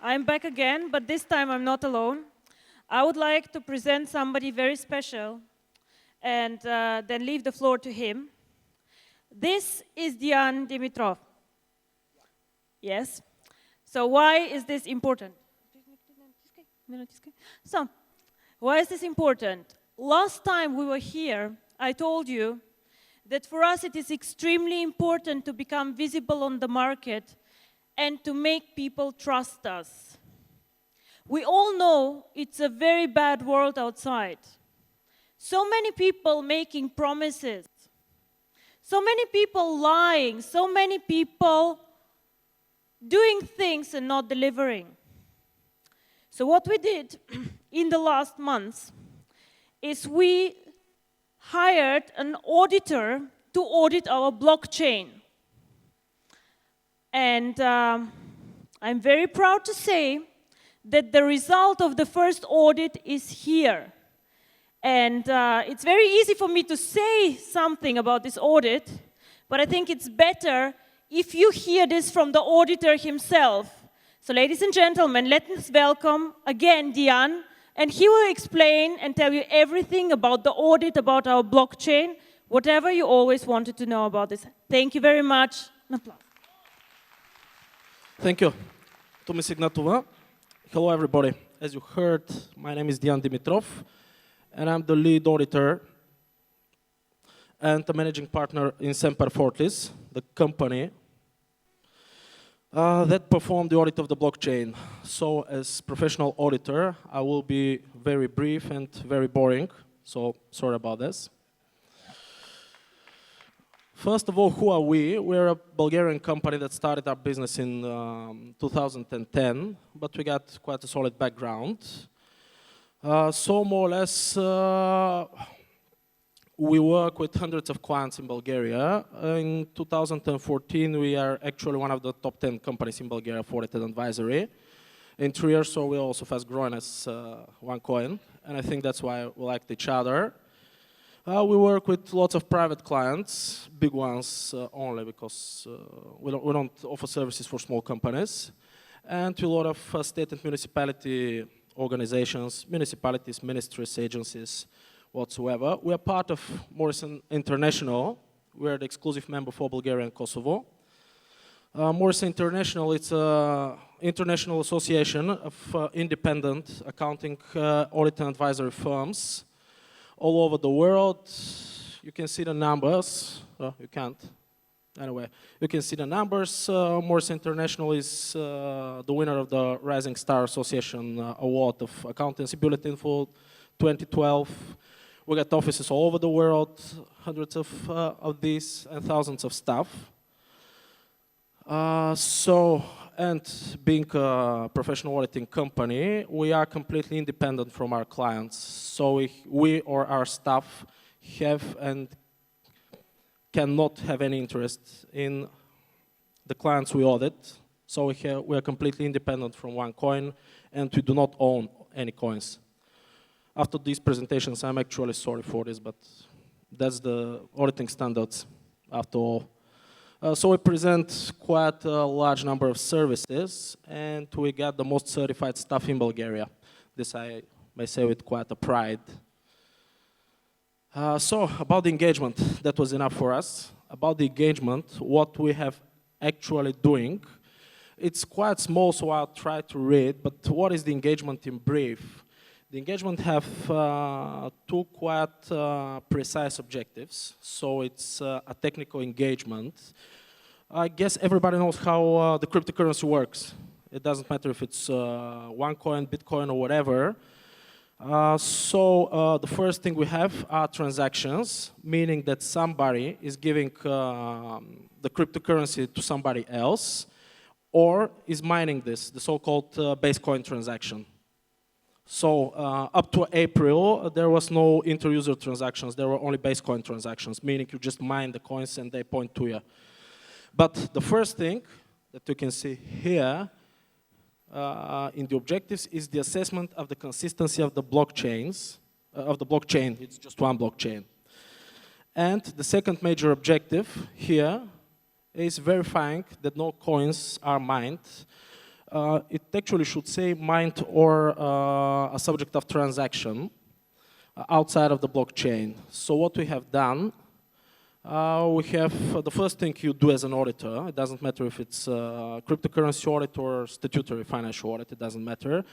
I'm back again, but this time I'm not alone. I would like to present somebody very special and then leave the floor to him. This is Dian Dimitrov. Yes. So why is this important? So, why is this important? Last time we were here, I told you that for us it is extremely important to become visible on the market and to make people trust us. We all know it's a very bad world outside. So many people making promises, so many people lying, so many people doing things and not delivering. So what we did in the last months is we hired an auditor to audit our blockchain. And I'm very proud to say that the result of the first audit is here. And it's very easy for me to say something about this audit, but I think it's better if you hear this from the auditor himself. So ladies and gentlemen, let us welcome again Dian, and he will explain and tell you everything about the audit, about our blockchain, whatever you always wanted to know about this. Thank you very much. An applause. Thank you. Hello, everybody. As you heard, my name is Dian Dimitrov, and I'm the lead auditor and the managing partner in Semper Fortis, the company that performed the audit of the blockchain. So, as professional auditor, I will be very brief and very boring, so sorry about this. First of all, who are we? We're a Bulgarian company that started our business in 2010, but we got quite a solid background. So more or less, we work with hundreds of clients in Bulgaria. In 2014, we are actually one of the top 10 companies in Bulgaria for audit and advisory. In 3 years, so we're also fast growing as OneCoin, and I think that's why we liked each other. We work with lots of private clients, big ones only, because we don't offer services for small companies, and to a lot of state and municipality organizations, municipalities, ministries, agencies, whatsoever. We are part of Morrison International. We are the exclusive member for Bulgaria and Kosovo. Morrison International, it's an international association of independent accounting, audit and advisory firms all over the world. You can see the numbers. You can't. Anyway, you can see the numbers. Morrison International is the winner of the Rising Star Association Award of Accountancy Bulletin for 2012. We got offices all over the world, hundreds of these, and thousands of staff. And being a professional auditing company, we are completely independent from our clients. So we or our staff have and cannot have any interest in the clients we audit. So we are completely independent from OneCoin, and we do not own any coins. After these presentations, I'm actually sorry for this, but that's the auditing standards after all. So we present quite a large number of services, and we got the most certified staff in Bulgaria. This I may say with quite a pride. So about the engagement, that was enough for us. About the engagement, what we have actually doing, it's quite small, so I'll try to read, but what is the engagement in brief? The engagement have two quite precise objectives. So it's a technical engagement. I guess everybody knows how the cryptocurrency works. It doesn't matter if it's OneCoin, Bitcoin, or whatever. So the first thing we have are transactions, meaning that somebody is giving the cryptocurrency to somebody else, or is mining this, the so-called base coin transaction. So up to April, there was no inter-user transactions. There were only base coin transactions, meaning you just mine the coins and they point to you. But the first thing that you can see here in the objectives is the assessment of the consistency of the blockchains, blockchain. It's just one blockchain. And the second major objective here is verifying that no coins are mined it actually should say mined or a subject of transaction outside of the blockchain. So what we have done, we have the first thing you do as an auditor. It doesn't matter if it's cryptocurrency audit or statutory financial audit, it doesn't matter.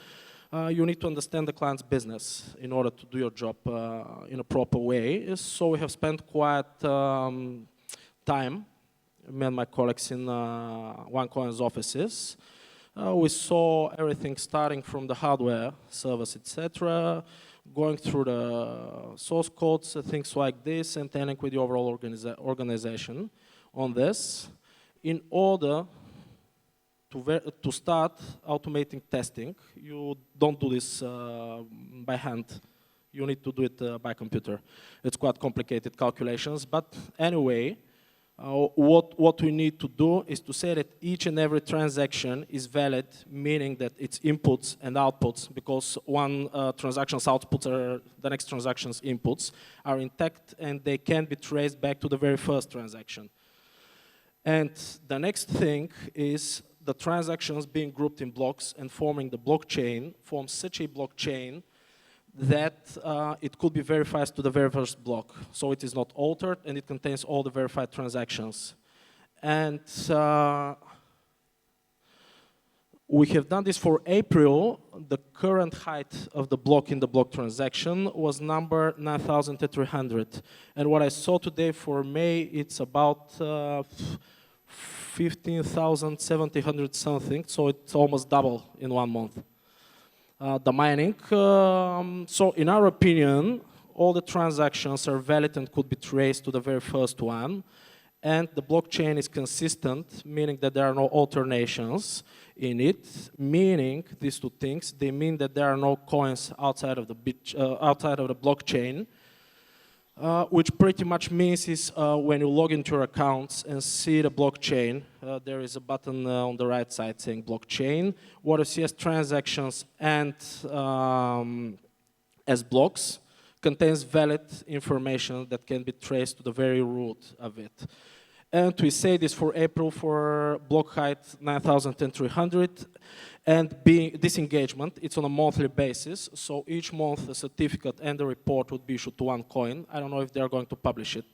You need to understand the client's business in order to do your job in a proper way. So we have spent quite time, me and my colleagues in OneCoin's offices. We saw everything starting from the hardware, servers, etc., going through the source codes, things like this, and ending with the overall organization on this in order to start automating testing. You don't do this by hand. You need to do it by computer. It's quite complicated calculations, but anyway, what we need to do is to say that each and every transaction is valid, meaning that its inputs and outputs, because one transaction's outputs are the next transaction's inputs, are intact and they can be traced back to the very first transaction. And the next thing is the transactions being grouped in blocks and forming the blockchain forms such a blockchain that it could be verified to the very first block. So it is not altered and it contains all the verified transactions. And we have done this for April. The current height of the block in the block transaction was number 9,300. And what I saw today for May, it's about 15,700 something, so it's almost double in 1 month. The mining. So in our opinion, all the transactions are valid and could be traced to the very first one. And the blockchain is consistent, meaning that there are no alternations in it. Meaning, these two things, they mean that there are no coins outside of the blockchain. Which pretty much means is when you log into your accounts and see the blockchain, there is a button on the right side saying blockchain. What you see as transactions and as blocks contains valid information that can be traced to the very root of it. And we say this for April for block height 9,300. And being this engagement, it's on a monthly basis. So each month, a certificate and a report would be issued to OneCoin. I don't know if they're going to publish it.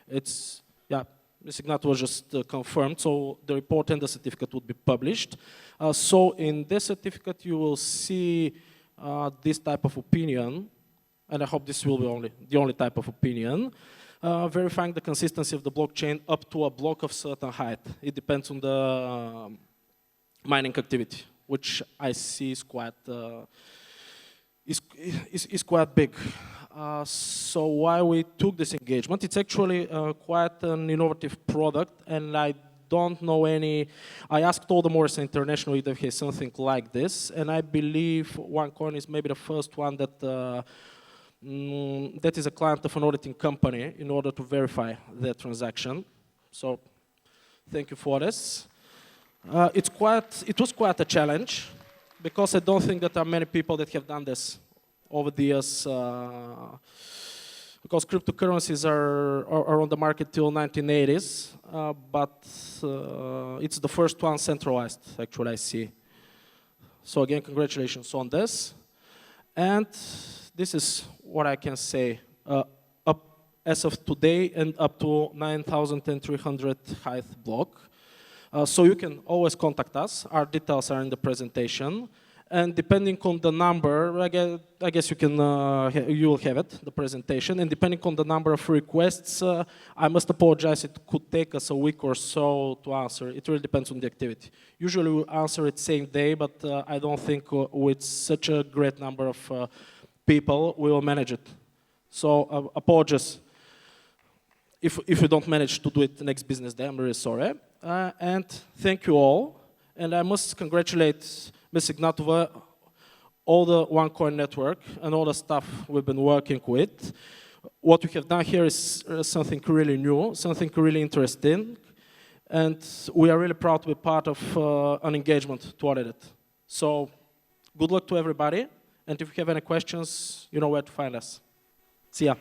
It's, yeah, Ms. Ignat was just confirmed. So the report and the certificate would be published. So in this certificate, you will see this type of opinion. And I hope this will be the only type of opinion. Verifying the consistency of the blockchain up to a block of certain height. It depends on the mining activity, which I see is quite big. So why we took this engagement? It's actually quite an innovative product, and I don't know any. I asked all the Morrison International if they have something like this, and I believe OneCoin is maybe the first one that that is a client of an auditing company in order to verify their transaction. So thank you for this. It was quite a challenge because I don't think that there are many people that have done this over the years because cryptocurrencies are on the market till 1980s, but it's the first one centralized, actually, I see. So again, congratulations on this. And this is what I can say up as of today and up to 9,300 height block. So you can always contact us. Our details are in the presentation. And depending on the number, I guess you will have it, the presentation. And depending on the number of requests, I must apologize, it could take us a week or so to answer. It really depends on the activity. Usually we answer it same day, but I don't think with such a great number of people, we will manage it. So apologies if you don't manage to do it the next business day. I'm really sorry. And thank you all. And I must congratulate Ms. Ignatova, all the OneCoin network, and all the staff we've been working with. What we have done here is something really new, something really interesting. And we are really proud to be part of an engagement to audit it. So good luck to everybody. And if you have any questions, you know where to find us. See ya.